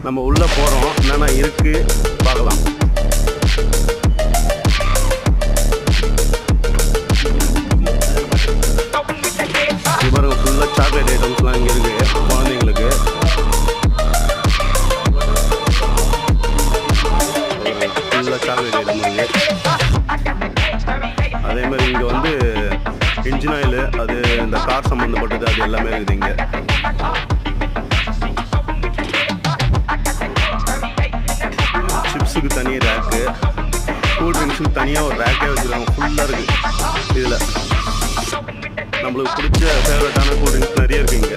நம்ம உள்ளே போகிறோம், என்னென்ன இருக்குது பார்க்கலாம். பாருங்க, ஃபுல்லாக சாக்லேட் ஐட்டம்ஸ்லாம் இங்கே இருக்குது குழந்தைங்களுக்கு. ஃபுல்லாக சாக்லேட் ஐட்டம் இருக்குது. அதே மாதிரி இங்கே வந்து இன்ஜின் ஆயில், அது இந்த கார் சம்மந்தப்பட்டது, அது எல்லாமே இருக்குது இங்கே. சிப்ஸுக்கு தனி ரேக்கு, கூல் ட்ரிங்க்ஸுக்கு தனியாக ஒரு ரேக்கே வச்சுருக்காங்க. ஃபுல்லாக இருக்குது இதில். நம்மளுக்கு பிடிச்ச ஃபேவரட்டான கூல் ட்ரிங்க்ஸ் நிறைய இருக்குது இங்கே.